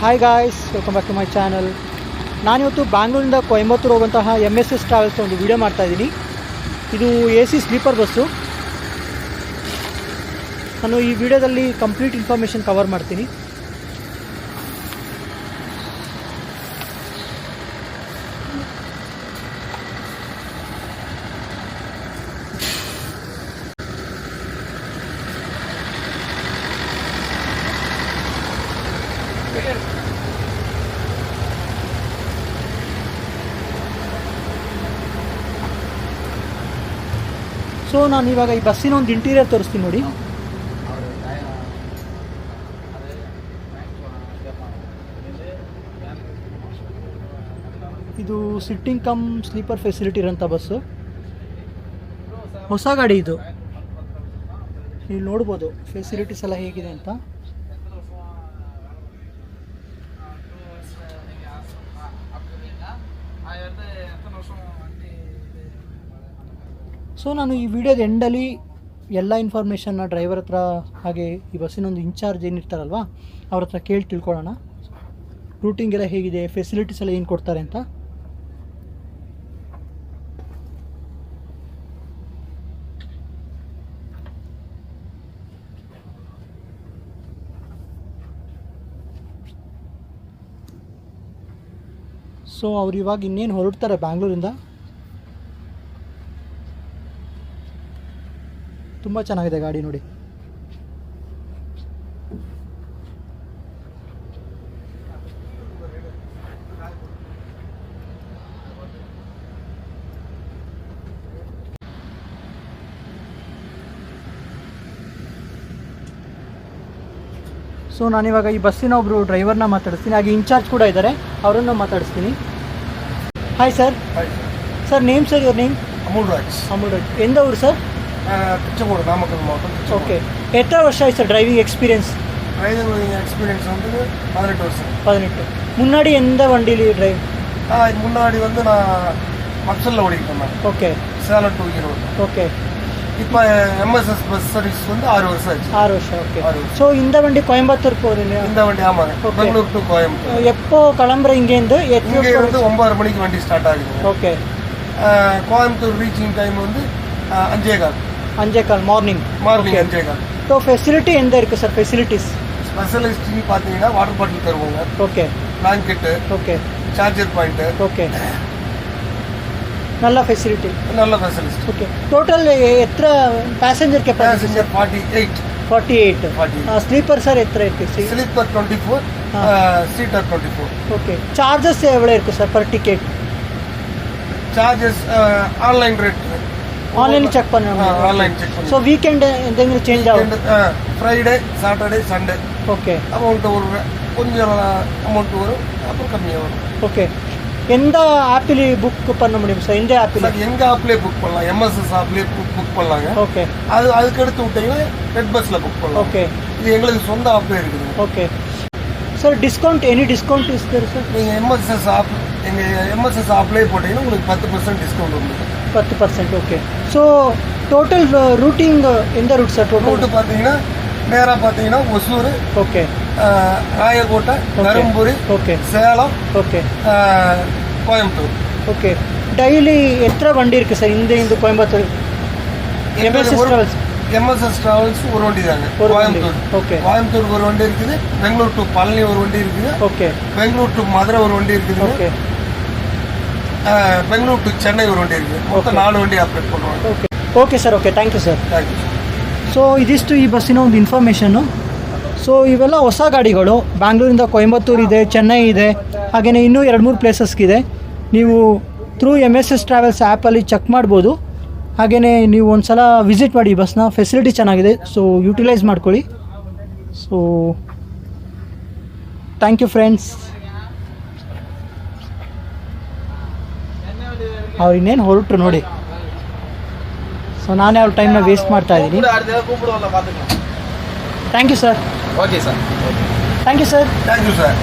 Hi guys, welcome back to my channel. ನಾನಿವತ್ತು ಬ್ಯಾಂಗ್ಳೂರಿಂದ ಕೊಯಂಬತ್ತೂರು ಹೋಗುವಂತಹ MS ಟ್ರಾವೆಲ್ಸ್ ಒಂದು ವಿಡಿಯೋ ಮಾಡ್ತಾಯಿದ್ದೀನಿ. ಇದು AC ಸ್ಲೀಪರ್ ಬಸ್ಸು. ನಾನು ಈ ವಿಡಿಯೋದಲ್ಲಿ ಕಂಪ್ಲೀಟ್ ಇನ್ಫಾರ್ಮೇಷನ್ ಕವರ್ ಮಾಡ್ತೀನಿ. ಸೊ ನಾನು ಇವಾಗ ಈ ಬಸ್ಸಿನ ಒಂದು ಇಂಟೀರಿಯರ್ ತೋರಿಸ್ತೀನಿ ನೋಡಿ. ಇದು ಸಿಟ್ಟಿಂಗ್ ಕಮ್ ಸ್ಲೀಪರ್ ಫೆಸಿಲಿಟಿ ಇರೋಂಥ ಬಸ್ಸು. ಹೊಸ ಗಾಡಿ ಇದು. ನೀವು ನೋಡ್ಬೋದು ಫೆಸಿಲಿಟೀಸ್ ಎಲ್ಲ ಹೇಗಿದೆ ಅಂತ. ಸೊ ನಾನು ಈ ವಿಡಿಯೋದ ಎಂಡಲ್ಲಿ ಎಲ್ಲ ಇನ್ಫಾರ್ಮೇಷನ್ನ ಡ್ರೈವರ್ ಹತ್ರ ಹಾಗೆ ಈ ಬಸ್ಸಿನೊಂದು ಇನ್ಚಾರ್ಜ್ ಏನಿರ್ತಾರಲ್ವ ಅವ್ರ ಹತ್ರ ಕೇಳಿ ತಿಳ್ಕೊಳ್ಳೋಣ. ರೂಟಿಂಗ್ ಎಲ್ಲ ಹೇಗಿದೆ, ಫೆಸಿಲಿಟೀಸ್ ಎಲ್ಲ ಏನು ಕೊಡ್ತಾರೆ ಅಂತ. ಸೊ ಅವ್ರು ಇವಾಗ ಇನ್ನೇನು ಹೊರಡ್ತಾರೆ ಬ್ಯಾಂಗ್ಳೂರಿಂದ. ತುಂಬ ಚೆನ್ನಾಗಿದೆ ಗಾಡಿ ನೋಡಿ. ಸೊ ನಾನಿವಾಗ ಈ ಬಸ್ಸಿನ ಒಬ್ಬರು ಡ್ರೈವರ್ನ ಮಾತಾಡಿಸ್ತೀನಿ, ಹಾಗೆ ಇನ್ಚಾರ್ಜ್ ಕೂಡ ಇದ್ದಾರೆ, ಅವರನ್ನು ಮಾತಾಡಿಸ್ತೀನಿ. Hi sir. Sir name sir, your name? Amul Raj. Amul Raj. ಎಂದ ಊರು ಸರ್? திருச்செங்கோடு, நாமக்கல் மாவட்டம். ஓகே. எத்தனை வருஷம் ஆயிடுச்சு sir driving experience? Driving experience வந்து 18 வருஷம். 18. முன்னாடி எந்த வண்டியில் டிரைவ்? முன்னாடி வந்து நான் மக்சலில் ஓடிக்கிட்டேன். Okay. Salem to Erode. Okay. இப்போ MSS பஸ் சர்வீஸ் வந்து 6 வருஷம் ஆச்சு. 6 வருஷம். ஓகே. ஸோ இந்த வண்டி கோயம்புத்தூர் போகுது இல்லையா? இந்த வண்டி ஆமாங்க, பெங்களூர் டு கோயம்புத்தூர். எப்போ கிளம்புற இங்கேருந்து? இங்கேருந்து 9 மணிக்கு வண்டி ஸ்டார்ட் ஆகுது. ஓகே. கோயம்புத்தூர் ரீச்சிங் டைம் வந்து 5:15 மார்னிங். 5:15. ஸோ ஃபெசிலிட்டி எந்த இருக்குது சார்? ஃபெசிலிட்டிஸ் ஸ்பெஷலிஸ்ட்னு பார்த்தீங்கன்னா வாட்டர் பாட்டில் தருவாங்க. Okay. Blanket. Okay. Charger point. Okay. நல்ல ஃபெசிலிட்டி. நல்ல ஃபெசிலிட்டி. ஓகே. டோட்டல் எத்தனை ಪ್ಯಾಸೆಂಜರ್ ಕೆಪಾಸಿಟಿ? 48. ஸ்லீப்பர் சார் எத்தனை இருக்குது? Sleeper 24, seater 24. ஓகே. சார்ஜஸ் எவ்வளோ இருக்குது sir per ticket? Charges online rate. Online check பண்ணுங்க. ஆன்லைன் செக் பண்ணுங்க. ஸோ வீக்கெண்டு எந்தெങ്കിലും சேஞ்ச் ஆகும்? Friday, Saturday, Sunday. Okay. Amount கொஞ்சம் அமௌண்ட் வரும், அப்புறம் கம்மியாக வரும். ஓகே. எந்த ஆப்பில் புக் பண்ண முடியும் சார்? எந்த ஆப்பில்? எங்கள் ஆப்லேயே புக் பண்ணலாம். MSS ஆப்லேயே புக் பண்ணலாங்க. ஓகே. அதுக்கு எடுத்து விட்டீங்கன்னா ரெட் பஸ்ஸில் புக் பண்ணலாம். ஓகே. இது எங்களுக்கு சொந்த ஆப்லேயே இருக்குது. Okay. Sir discount, any discount is there sir? நீங்கள் எங்கள் MSS ஆப்லேயே போட்டிங்கன்னா உங்களுக்கு 10% டிஸ்கவுண்ட் உண்டு. 10%. ஓகே. ஸோ டோட்டல் ரூட்டிங் எந்த ரூட் சார்? டோட்டல் ரூட்டு பார்த்தீங்கன்னா நேராக பார்த்தீங்கன்னா Hosur. Okay. Rayakottai, Dharmapuri. Okay. Salem. Okay. Coimbatore. Okay. Daily எத்தனை வண்டி இருக்குது சார் இந்த கோயம்புத்தூர்? MSS டிராவல்ஸ் ஒரு வண்டி தாங்க. கோயம்புத்தூர். ஓகே. கோயம்புத்தூருக்கு ஒரு வண்டி இருக்குது. பெங்களூர் டு பழனி ஒரு வண்டி இருக்குது. ஓகே. பெங்களூர் டு மதுரை ஒரு வண்டி இருக்குது. ஓகே. பெங்களூர் டு சென்னை ஒரு வண்டி இருக்குது. மொத்தம் 4 வண்டி ಆಪರೇಟ್ பண்ணுவாங்க. Okay. Okay sir. Okay, thank you sir. Thank you. So ಇದಿಷ್ಟು ಈ ಬಸ್ಸಿನ ಒಂದು ಇನ್ಫಾರ್ಮೇಷನ್ನು. ಸೊ ಇವೆಲ್ಲ ಹೊಸ ಗಾಡಿಗಳು. ಬ್ಯಾಂಗ್ಳೂರಿಂದ ಕೊಯಂಬತ್ತೂರು ಇದೆ, ಚೆನ್ನೈ ಇದೆ, ಹಾಗೆಯೇ ಇನ್ನೂ 2-3 ಪ್ಲೇಸಸ್ಗಿದೆ. ನೀವು ಥ್ರೂ MSS ಟ್ರಾವೆಲ್ಸ್ ಆ್ಯಪಲ್ಲಿ ಚೆಕ್ ಮಾಡ್ಬೋದು. ಹಾಗೆಯೇ ನೀವು ಒಂದು ಸಲ ವಿಸಿಟ್ ಮಾಡಿ ಈ ಬಸ್ನ. ಫೆಸಿಲಿಟಿ ಚೆನ್ನಾಗಿದೆ, ಸೊ ಯೂಟಿಲೈಸ್ ಮಾಡ್ಕೊಳ್ಳಿ. So thank you friends. ಅವ್ರು ಇನ್ನೇನು ಹೊರಟ್ರು ನೋಡಿ. ಸೊ ನಾನೇ ಅವ್ರ ಟೈಮ್ನ ವೇಸ್ಟ್ ಮಾಡ್ತಾ ಇದ್ದೀನಿ. Thank you sir. Okay sir. Thank you sir. Thank you sir.